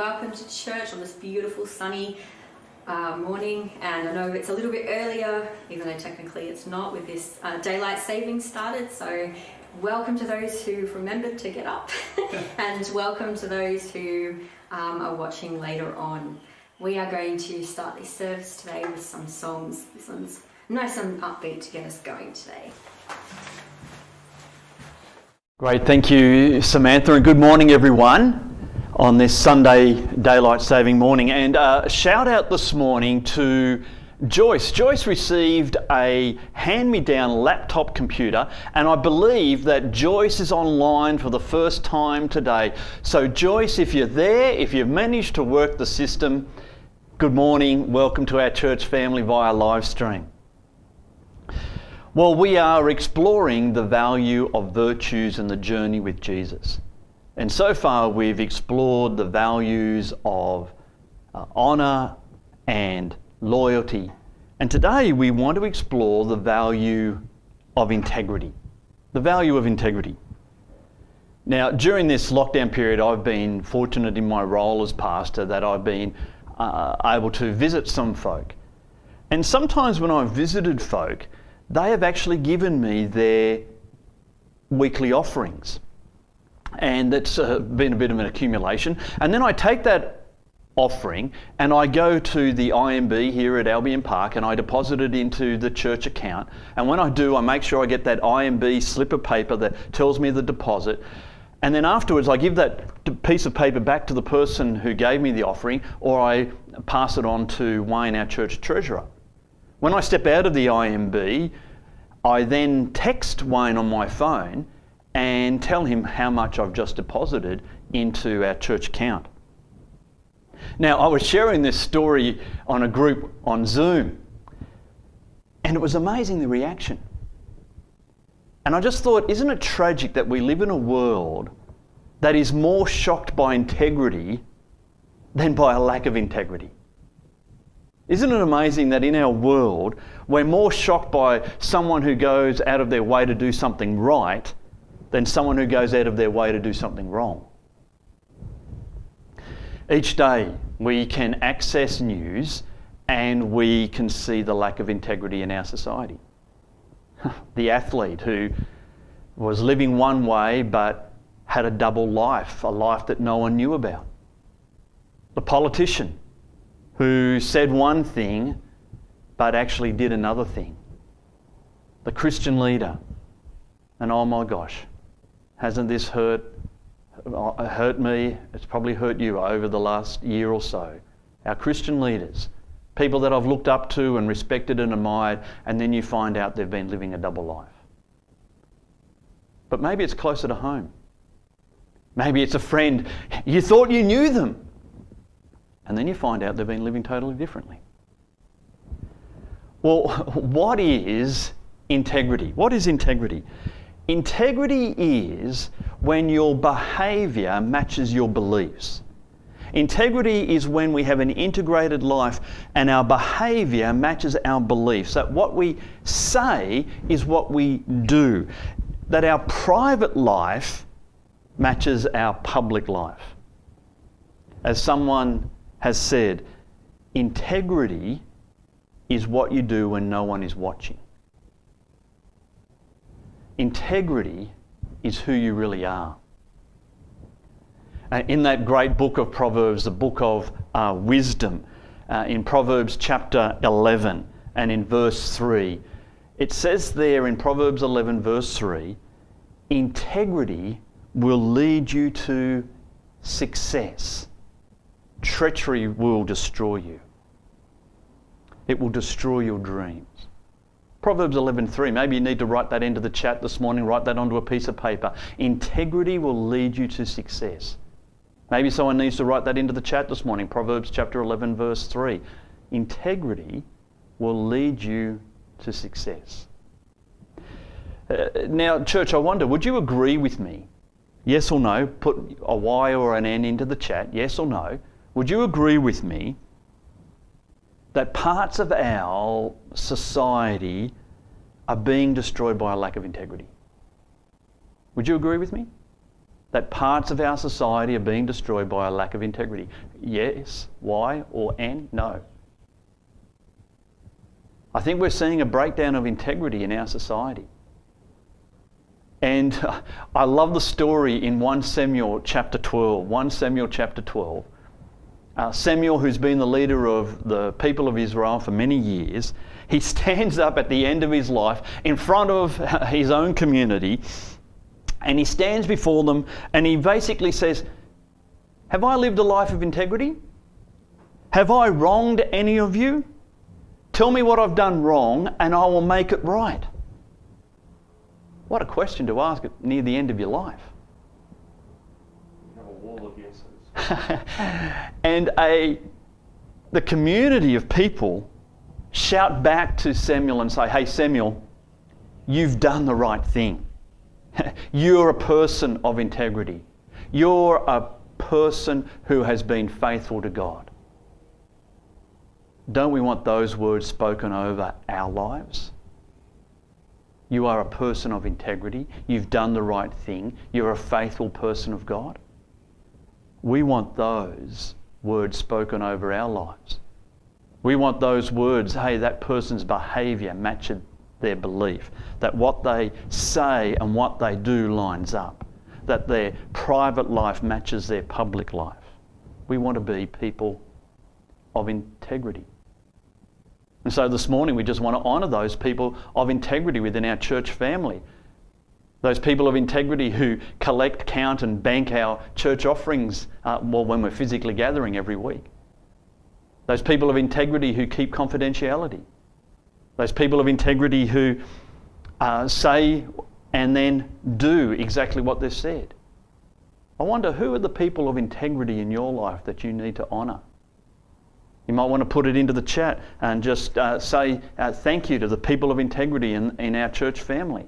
welcome to church on this beautiful sunny morning. And I know it's a little bit earlier, even though technically it's not, with this daylight saving started. So welcome to those who've remembered to get up and welcome to those who are watching later on. We are going to start this service today with some songs. This one's nice and upbeat to get us going today. Great, thank you, Samantha, and good morning, everyone, on this Sunday daylight saving morning. And shout out this morning to Joyce. Joyce received a hand-me-down laptop computer, and I believe that Joyce is online for the first time today. So Joyce, if you're there, if you've managed to work the system, good morning, welcome to our church family via live stream. Well, we are exploring the value of virtues and the journey with Jesus. And so far we've explored the values of honour and loyalty. And today we want to explore the value of integrity. The value of integrity. Now, during this lockdown period, I've been fortunate in my role as pastor that I've been able to visit some folk. And sometimes when I've visited folk, they have actually given me their weekly offerings. And it's been a bit of an accumulation. And then I take that offering and I go to the IMB here at Albion Park and I deposit it into the church account. And when I do, I make sure I get that IMB slip of paper that tells me the deposit. And then afterwards, I give that piece of paper back to the person who gave me the offering, or I pass it on to Wayne, our church treasurer. When I step out of the IMB, I then text Wayne on my phone and tell him how much I've just deposited into our church account. Now, I was sharing this story on a group on Zoom, and it was amazing, the reaction. And I just thought, isn't it tragic that we live in a world that is more shocked by integrity than by a lack of integrity? Isn't it amazing that in our world, we're more shocked by someone who goes out of their way to do something right than someone who goes out of their way to do something wrong? Each day we can access news and we can see the lack of integrity in our society. The athlete who was living one way but had a double life, a life that no one knew about. The politician who said one thing but actually did another thing. The Christian leader. And oh my gosh, hasn't this hurt me? It's probably hurt you over the last year or so. Our Christian leaders, people that I've looked up to and respected and admired, and then you find out they've been living a double life. But maybe it's closer to home. Maybe it's a friend. You thought you knew them, and then you find out they've been living totally differently. Well, what is integrity? What is integrity? Integrity is when your behaviour matches your beliefs. Integrity is when we have an integrated life and our behaviour matches our beliefs. That what we say is what we do. That our private life matches our public life. As someone has said, integrity is what you do when no one is watching. Integrity is who you really are. In that great book of Proverbs, the book of wisdom, in Proverbs chapter 11 and in verse 3, it says there in Proverbs 11 verse 3, integrity will lead you to success. Treachery will destroy you. It will destroy your dreams. Proverbs 11:3. Maybe you need to write that into the chat this morning, write that onto a piece of paper. Integrity will lead you to success. Maybe someone needs to write that into the chat this morning. Proverbs chapter 11 verse 3. Integrity will lead you to success. Now, church, I wonder, would you agree with me? Yes or no? Put a Y or an N into the chat. Yes or no? Would you agree with me that parts of our society are being destroyed by a lack of integrity? Would you agree with me? that parts of our society are being destroyed by a lack of integrity? Yes. Why? Or and? No. I think we're seeing a breakdown of integrity in our society. And I love the story in 1 Samuel chapter 12. 1 Samuel chapter 12. Samuel, who's been the leader of the people of Israel for many years, he stands up at the end of his life in front of his own community, and he stands before them and he basically says, have I lived a life of integrity? Have I wronged any of you? Tell me what I've done wrong and I will make it right. What a question to ask near the end of your life. You have a wall of yeses. And the community of people shout back to Samuel and say, hey Samuel, you've done the right thing. You're a person of integrity. You're a person who has been faithful to God. Don't we want those words spoken over our lives? You are a person of integrity. You've done the right thing. You're a faithful person of God. We want those words spoken over our lives. We want those words, hey, that person's behaviour matches their belief. That what they say and what they do lines up. That their private life matches their public life. We want to be people of integrity. And so this morning we just want to honour those people of integrity within our church family. Those people of integrity who collect, count and bank our church offerings when we're physically gathering every week. Those people of integrity who keep confidentiality. Those people of integrity who say and then do exactly what they've said. I wonder, who are the people of integrity in your life that you need to honour? You might want to put it into the chat and just say thank you to the people of integrity in our church family.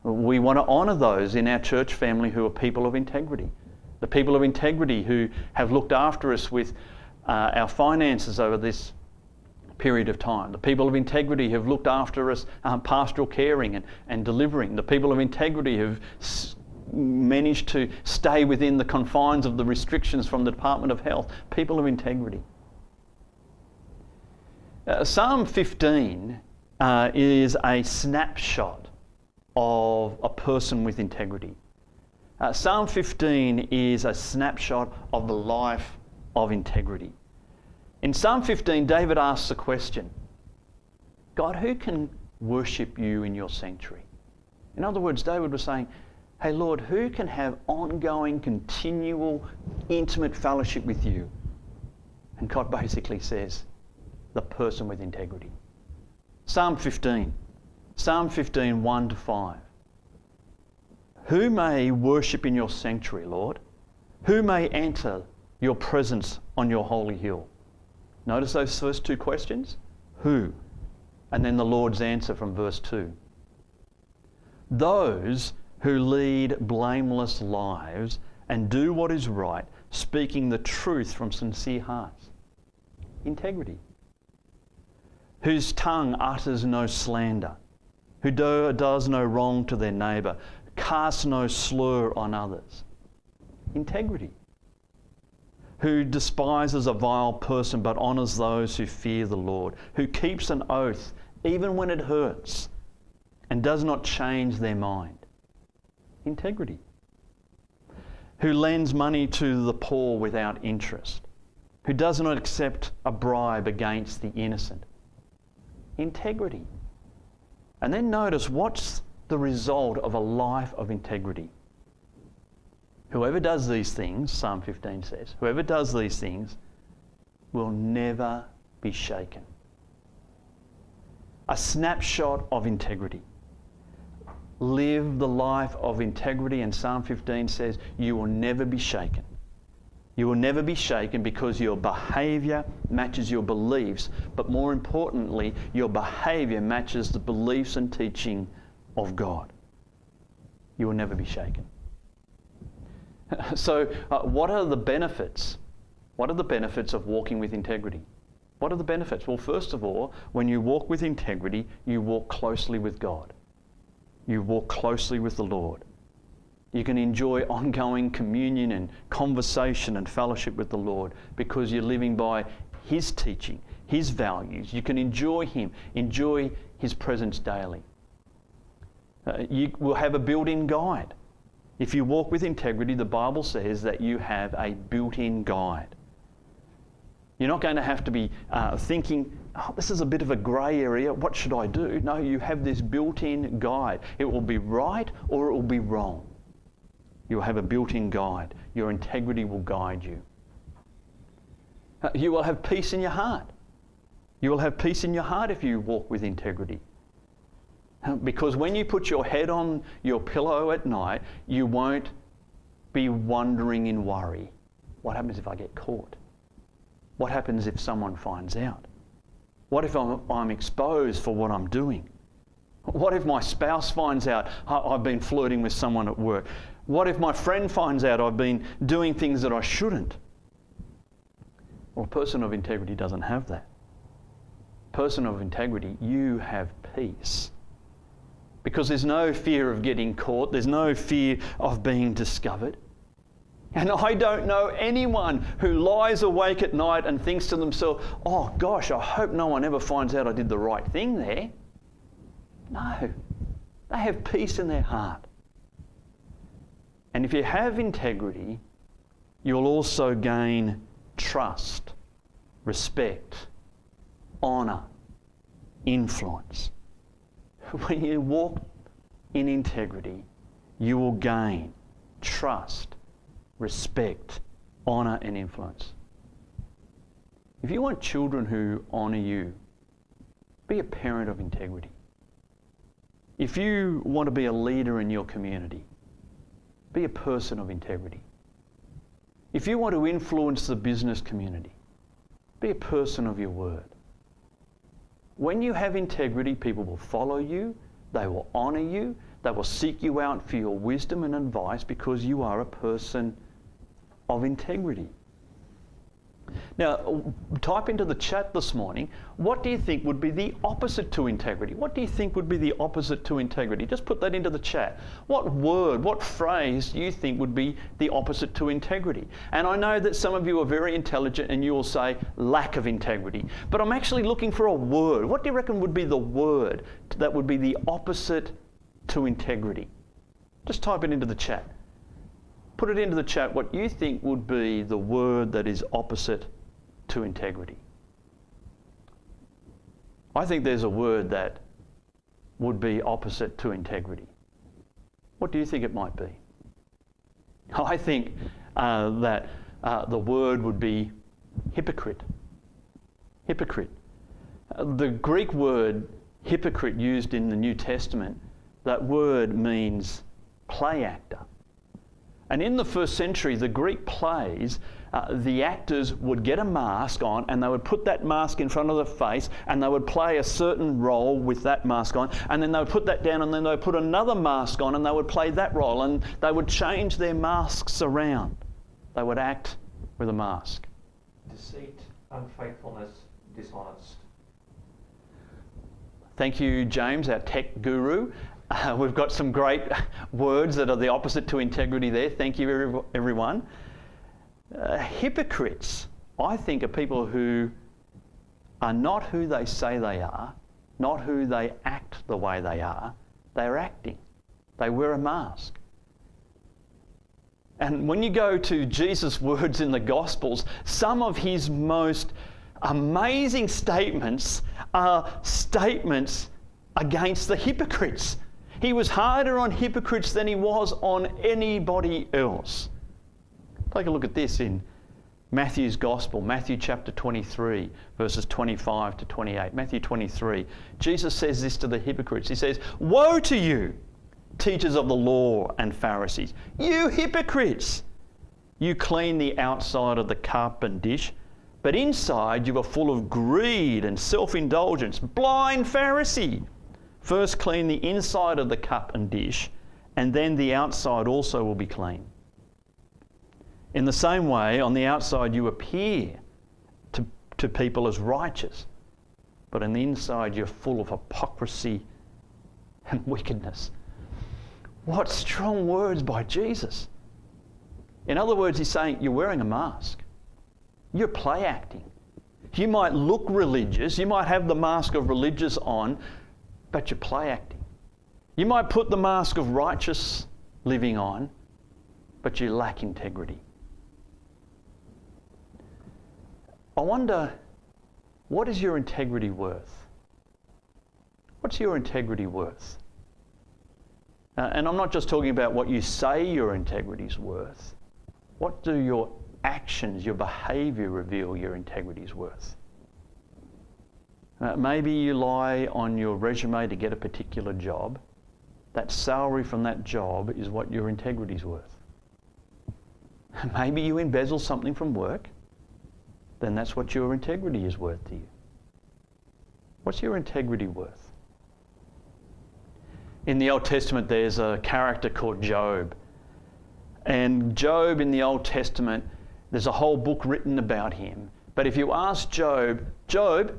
We want to honour those in our church family who are people of integrity. The people of integrity who have looked after us with our finances over this period of time. The people of integrity who have looked after us pastoral caring and delivering. The people of integrity who have managed to stay within the confines of the restrictions from the Department of Health. People of integrity. Psalm 15 is a snapshot of a person with integrity. Psalm 15 is a snapshot of the life of integrity. In Psalm 15, David asks the question, God, who can worship you in your sanctuary? In other words, David was saying, hey Lord, who can have ongoing, continual, intimate fellowship with you? And God basically says, the person with integrity. Psalm 15, 1 to 5. Who may worship in your sanctuary, Lord? Who may enter your presence on your holy hill? Notice those first two questions. Who? And then the Lord's answer from verse 2. Those who lead blameless lives and do what is right, speaking the truth from sincere hearts. Integrity. Whose tongue utters no slander, who does no wrong to their neighbour, casts no slur on others. Integrity. Who despises a vile person but honours those who fear the Lord, who keeps an oath even when it hurts and does not change their mind. Integrity. Who lends money to the poor without interest, who does not accept a bribe against the innocent. Integrity. And then notice what's the result of a life of integrity. Whoever does these things, Psalm 15 says, whoever does these things will never be shaken. A snapshot of integrity. Live the life of integrity, and Psalm 15 says you will never be shaken. You will never be shaken because your behaviour matches your beliefs, but more importantly, your behaviour matches the beliefs and teaching of God. You will never be shaken. So, what are the benefits? What are the benefits of walking with integrity? What are the benefits? Well, first of all, when you walk with integrity, you walk closely with God. You walk closely with the Lord. You can enjoy ongoing communion and conversation and fellowship with the Lord because you're living by His teaching, His values. You can enjoy Him, enjoy His presence daily. You will have a built-in guide. If you walk with integrity, the Bible says that you have a built-in guide. You're not going to have to be thinking, oh, this is a bit of a grey area, what should I do? No, you have this built-in guide. It will be right or it will be wrong. You'll have a built-in guide. Your integrity will guide you. You will have peace in your heart. You will have peace in your heart if you walk with integrity. Because when you put your head on your pillow at night, you won't be wondering in worry. What happens if I get caught? What happens if someone finds out? What if I'm exposed for what I'm doing? What if my spouse finds out I've been flirting with someone at work? What if my friend finds out I've been doing things that I shouldn't? Well, a person of integrity doesn't have that. Person of integrity, you have peace. Because there's no fear of getting caught. There's no fear of being discovered. And I don't know anyone who lies awake at night and thinks to themselves, oh gosh, I hope no one ever finds out I did the right thing there. No, they have peace in their heart. And if you have integrity, you'll also gain trust, respect, honour, influence. When you walk in integrity, you will gain trust, respect, honour and influence. If you want children who honour you, be a parent of integrity. If you want to be a leader in your community, be a person of integrity. If you want to influence the business community, be a person of your word. When you have integrity, people will follow you, they will honour you, they will seek you out for your wisdom and advice because you are a person of integrity. Now, type into the chat this morning, what do you think would be the opposite to integrity? What do you think would be the opposite to integrity? Just put that into the chat. What word, what phrase do you think would be the opposite to integrity? And I know that some of you are very intelligent and you will say lack of integrity, but I'm actually looking for a word. What do you reckon would be the word that would be the opposite to integrity? Just type it into the chat. Put it into the chat what you think would be the word that is opposite to integrity. I think there's a word that would be opposite to integrity. What do you think it might be? I think that the word would be hypocrite. Hypocrite. The Greek word hypocrite used in the New Testament, that word means play actor. And in the first century, the Greek plays, the actors would get a mask on and they would put that mask in front of the face and they would play a certain role with that mask on, and then they would put that down and then they would put another mask on and they would play that role, and they would change their masks around. They would act with a mask. Deceit, unfaithfulness, dishonest. Thank you, James, our tech guru. We've got some great words that are the opposite to integrity there. Thank you, everyone. Hypocrites, I think, are people who are not who they say they are, not who they act the way they are. They're acting. They wear a mask. And when you go to Jesus' words in the Gospels, some of his most amazing statements are statements against the hypocrites. He was harder on hypocrites than he was on anybody else. Take a look at this in Matthew's Gospel, Matthew chapter 23, verses 25 to 28. Matthew 23, Jesus says this to the hypocrites. He says, "Woe to you, teachers of the law and Pharisees, you hypocrites! You clean the outside of the cup and dish, but inside you are full of greed and self-indulgence. Blind Pharisee! First clean the inside of the cup and dish, and then the outside also will be clean. In the same way, on the outside you appear to people as righteous, but on the inside you're full of hypocrisy and wickedness." What strong words by Jesus. In other words, he's saying you're wearing a mask. You're play acting. You might look religious, you might have the mask of religious on, but you're play acting. You might put the mask of righteous living on, but you lack integrity. I wonder, what is your integrity worth? What's your integrity worth? And I'm not just talking about what you say your integrity is worth. What do your actions, your behaviour reveal your integrity is worth? Maybe you lie on your resume to get a particular job. That salary from that job is what your integrity is worth. Maybe you embezzle something from work. Then that's what your integrity is worth to you. What's your integrity worth? In the Old Testament, there's a character called Job. And Job in the Old Testament, there's a whole book written about him. But if you ask Job, Job,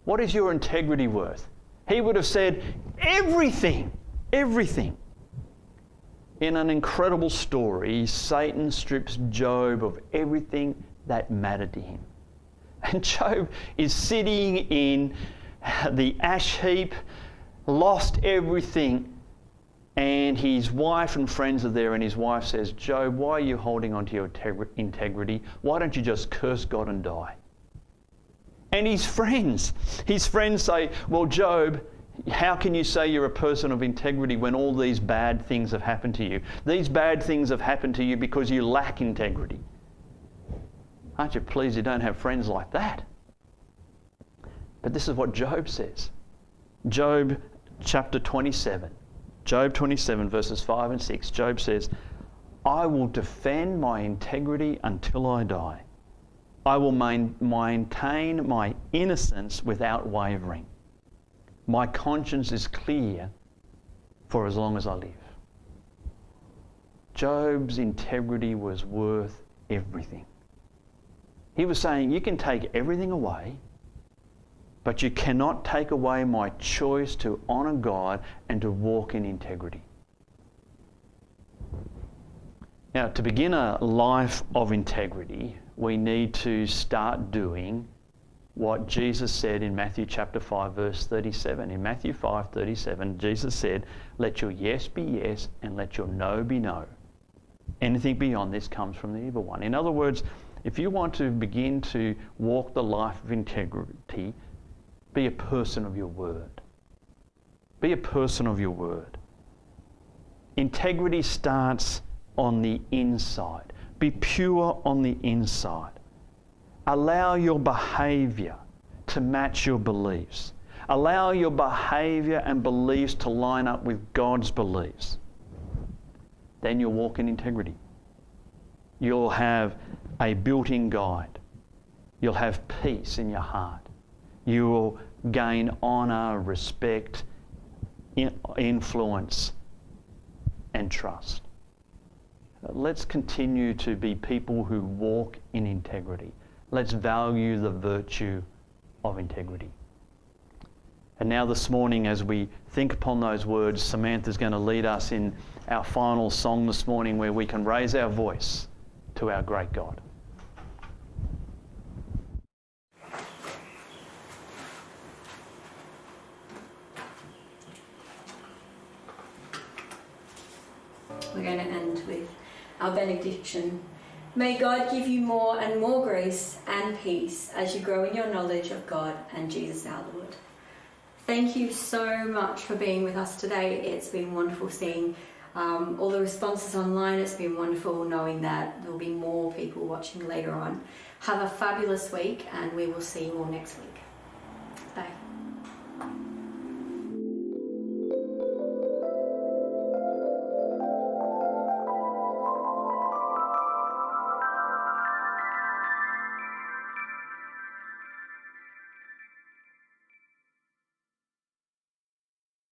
what is your integrity worth? He would have said, everything, everything. In an incredible story, Satan strips Job of everything that mattered to him. And Job is sitting in the ash heap, lost everything, and his wife and friends are there, and his wife says, Job, why are you holding on to your integrity? Why don't you just curse God and die? And his friends say, well, Job, how can you say you're a person of integrity when all these bad things have happened to you? These bad things have happened to you because you lack integrity. Aren't you pleased you don't have friends like that? But this is what Job says. Job chapter 27. Job 27 verses 5 and 6. Job says, I will defend my integrity until I die. I will maintain my innocence without wavering. My conscience is clear for as long as I live. Job's integrity was worth everything. He was saying, you can take everything away, but you cannot take away my choice to honour God and to walk in integrity. Now, to begin a life of integrity, we need to start doing what Jesus said in Matthew chapter 5 verse 37. In Matthew 5:37, Jesus said, let your yes be yes and let your no be no. Anything beyond this comes from the evil one. In other words, if you want to begin to walk the life of integrity, be a person of your word. Be a person of your word. Integrity starts on the inside. Be pure on the inside. Allow your behaviour to match your beliefs. Allow your behaviour and beliefs to line up with God's beliefs. Then you'll walk in integrity. You'll have a built-in guide. You'll have peace in your heart. You will gain honour, respect, influence, and trust. Let's continue to be people who walk in integrity. Let's value the virtue of integrity. And now this morning, as we think upon those words, Samantha's going to lead us in our final song this morning where we can raise our voice to our great God. We're going to end with our benediction. May God give you more and more grace and peace as you grow in your knowledge of God and Jesus our Lord. Thank you so much for being with us today. It's been wonderful seeing all the responses online. It's been wonderful knowing that there will be more people watching later on. Have a fabulous week, and we will see you all next week. Bye.